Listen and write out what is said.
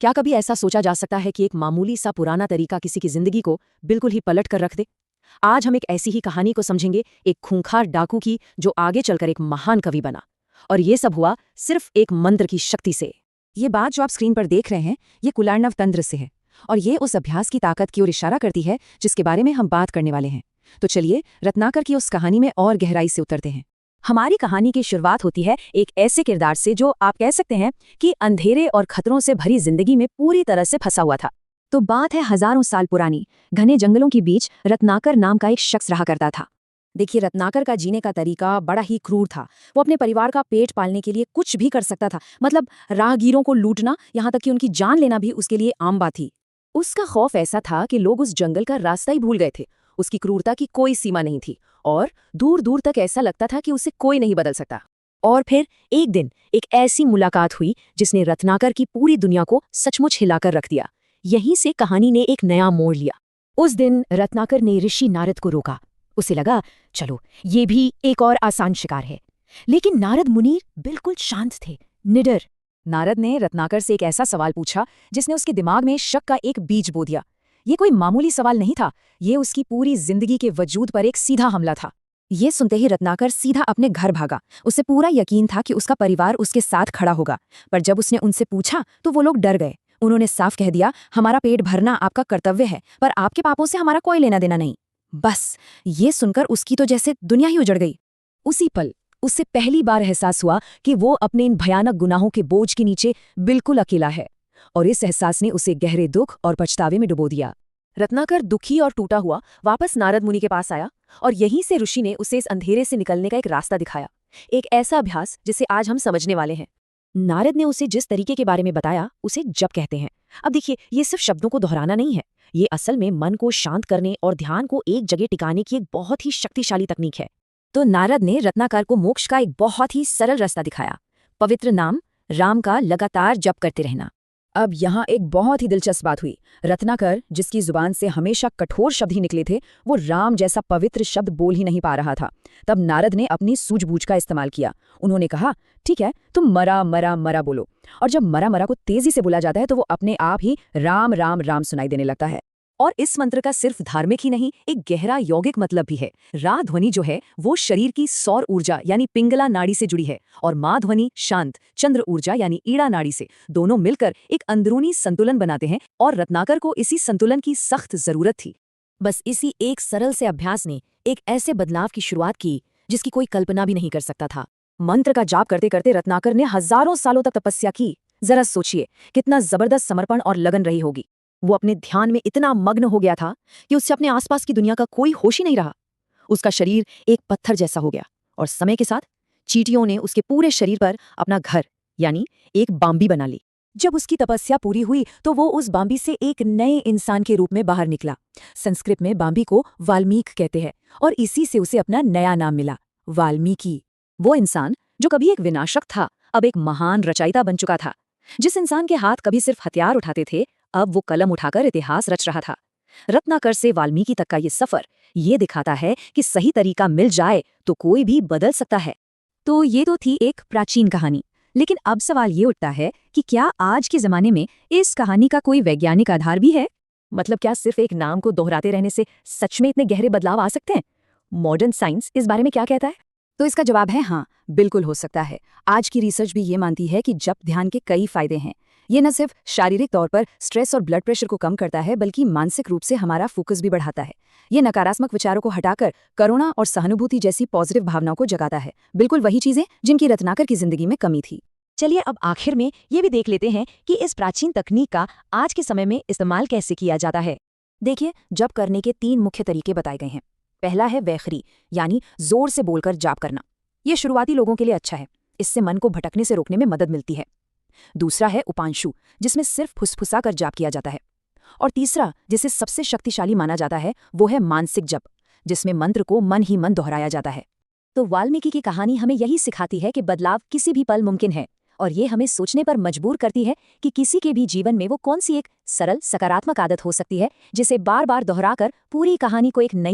क्या कभी ऐसा सोचा जा सकता है कि एक मामूली सा पुराना तरीका किसी की जिंदगी को बिल्कुल ही पलट कर रख दे? आज हम एक ऐसी ही कहानी को समझेंगे, एक खूंखार डाकू की जो आगे चलकर एक महान कवि बना। और ये सब हुआ सिर्फ एक मंत्र की शक्ति से। ये बात जो आप स्क्रीन पर देख रहे हैं, ये कुलार्णव तंत्र से है। और ये उस अभ्यास की ताकत की ओर इशारा करती है जिसके बारे में हम बात करने वाले हैं। तो चलिए रत्नाकर की उस कहानी में और गहराई से उतरते हैं। हमारी कहानी की शुरुआत होती है एक ऐसे किरदार से जो आप कह सकते हैं कि अंधेरे और खतरों से भरी जिंदगी में पूरी तरह से फंसा हुआ था। तो बात है हजारों साल पुरानी। घने जंगलों के बीच रत्नाकर नाम का एक शख्स रहा करता था। देखिए, रत्नाकर का जीने का तरीका बड़ा ही क्रूर था। वो अपने परिवार का पेट पालने के लिए कुछ भी कर सकता था। मतलब राहगीरों को लूटना, यहाँ तक कि उनकी जान लेना भी उसके लिए आम बात थी। उसका खौफ ऐसा था कि लोग उस जंगल का रास्ता ही भूल गए थे। उसकी क्रूरता की कोई सीमा नहीं थी और दूर दूर तक ऐसा लगता था कि उसे कोई नहीं बदल सकता। और फिर एक दिन एक ऐसी मुलाकात हुई जिसने रत्नाकर की पूरी दुनिया को सचमुच हिलाकर रख दिया। यहीं से कहानी ने एक नया मोड़ लिया। उस दिन रत्नाकर ने ऋषि नारद को रोका। उसे लगा, चलो ये भी एक और आसान शिकार है। लेकिन नारद मुनि बिल्कुल शांत थे, निडर। नारद ने रत्नाकर से एक ऐसा सवाल पूछा जिसने उसके दिमाग में शक का एक बीज बो दिया। ये कोई मामूली सवाल नहीं था, ये उसकी पूरी जिंदगी के वजूद पर एक सीधा हमला था। ये सुनते ही रत्नाकर सीधा अपने घर भागा। उसे पूरा यकीन था कि उसका परिवार उसके साथ खड़ा होगा। पर जब उसने उनसे पूछा तो वो लोग डर गए। उन्होंने साफ कह दिया, हमारा पेट भरना आपका कर्तव्य है, पर आपके पापों से हमारा कोई लेना देना नहीं। बस ये सुनकर उसकी तो जैसे दुनिया ही उजड़ गई। उसी पल उससे पहली बार एहसास हुआ कि वो अपने इन भयानक गुनाहों के बोझ के नीचे बिल्कुल अकेला है। और इस एहसास ने उसे गहरे दुख और पछतावे में डुबो दिया। रत्नाकर दुखी और टूटा हुआ वापस नारद मुनि के पास आया और यहीं से ऋषि ने उसे इस अंधेरे से निकलने का एक रास्ता दिखाया। एक ऐसा अभ्यास जिसे आज हम समझने वाले हैं। नारद ने उसे जिस तरीके के बारे में बताया उसे जप कहते हैं। अब देखिए, ये सिर्फ शब्दों को दोहराना नहीं है। ये असल में मन को शांत करने और ध्यान को एक जगह टिकाने की एक बहुत ही शक्तिशाली तकनीक है। तो नारद ने रत्नाकर को मोक्ष का एक बहुत ही सरल रास्ता दिखाया। पवित्र नाम राम का लगातार जप करते रहना। अब यहाँ एक बहुत ही दिलचस्प बात हुई। रत्नाकर, जिसकी जुबान से हमेशा कठोर शब्द ही निकले थे, वो राम जैसा पवित्र शब्द बोल ही नहीं पा रहा था। तब नारद ने अपनी सूझबूझ का इस्तेमाल किया। उन्होंने कहा, ठीक है, तुम मरा मरा मरा बोलो। और जब मरा मरा को तेजी से बोला जाता है तो वो अपने आप ही राम राम राम सुनाई देने लगता है। और इस मंत्र का सिर्फ धार्मिक ही नहीं, एक गहरा यौगिक मतलब भी है। रा ध्वनि जो है वो शरीर की सौर ऊर्जा यानी पिंगला नाड़ी से जुड़ी है, और माँ ध्वनि शांत चंद्र ऊर्जा यानी ईड़ा नाड़ी से। दोनों मिलकर एक अंदरूनी संतुलन बनाते हैं और रत्नाकर को इसी संतुलन की सख्त जरूरत थी। बस इसी एक सरल से अभ्यास ने एक ऐसे बदलाव की शुरुआत की जिसकी कोई कल्पना भी नहीं कर सकता था। मंत्र का जाप करते करते रत्नाकर ने हजारों सालों तक तपस्या की। जरा सोचिए कितना जबरदस्त समर्पण और लगन रही होगी। वो अपने ध्यान में इतना मग्न हो गया था कि उससे अपने आसपास की दुनिया का कोई होश ही नहीं रहा। उसका शरीर एक पत्थर जैसा हो गया और समय के साथ चींटियों ने उसके पूरे शरीर पर अपना घर यानी एक बाम्बी बना ली। जब उसकी तपस्या पूरी हुई तो वो उस बाम्बी से एक नए इंसान के रूप में बाहर निकला। संस्कृत में बाम्बी को वाल्मीकि कहते हैं और इसी से उसे अपना नया नाम मिला, वाल्मीकि। वो इंसान जो कभी एक विनाशक था, अब एक महान रचयिता बन चुका था। जिस इंसान के हाथ कभी सिर्फ हथियार उठाते थे, अब वो कलम उठाकर इतिहास रच रहा था। रत्नाकर से वाल्मीकि तक का ये सफर ये दिखाता है कि सही तरीका मिल जाए तो कोई भी बदल सकता है। तो ये तो थी एक प्राचीन कहानी, लेकिन अब सवाल ये उठता है कि क्या आज के जमाने में इस कहानी का कोई वैज्ञानिक आधार भी है? मतलब क्या सिर्फ एक नाम को दोहराते रहने से सच में इतने गहरे बदलाव आ सकते हैं? मॉडर्न साइंस इस बारे में क्या कहता है? तो इसका जवाब है हाँ, बिल्कुल हो सकता है। आज की रिसर्च भी ये मानती है कि जप ध्यान के कई फायदे हैं। ये न सिर्फ शारीरिक तौर पर स्ट्रेस और ब्लड प्रेशर को कम करता है, बल्कि मानसिक रूप से हमारा फोकस भी बढ़ाता है। ये नकारात्मक विचारों को हटाकर करुणा और सहानुभूति जैसी पॉजिटिव भावनाओं को जगाता है। बिल्कुल वही चीजें जिनकी रत्नाकर की जिंदगी में कमी थी। चलिए अब आखिर में ये भी देख लेते हैं कि इस प्राचीन तकनीक का आज के समय में इस्तेमाल कैसे किया जाता है। देखिए, जप करने के 3 मुख्य तरीके बताए गए हैं। पहला है वैखरी यानी जोर से बोलकर जाप करना। ये शुरुआती लोगों के लिए अच्छा है, इससे मन को भटकने से रोकने में मदद मिलती है। दूसरा है उपांशु, जिसमें सिर्फ फुसफुसा कर जाप किया जाता है। और तीसरा, जिसे सबसे शक्तिशाली माना जाता है, वो है मानसिक जप, जिसमें मंत्र को मन ही मन दोहराया जाता है। तो वाल्मीकि की कहानी हमें यही सिखाती है कि बदलाव किसी भी पल मुमकिन है, और ये हमें सोचने पर मजबूर करती है कि किसी के भी जीवन में वो कौन सी एक सरल सकारात्मक आदत हो सकती है जिसे बार बार दोहराकर पूरी कहानी को एक नई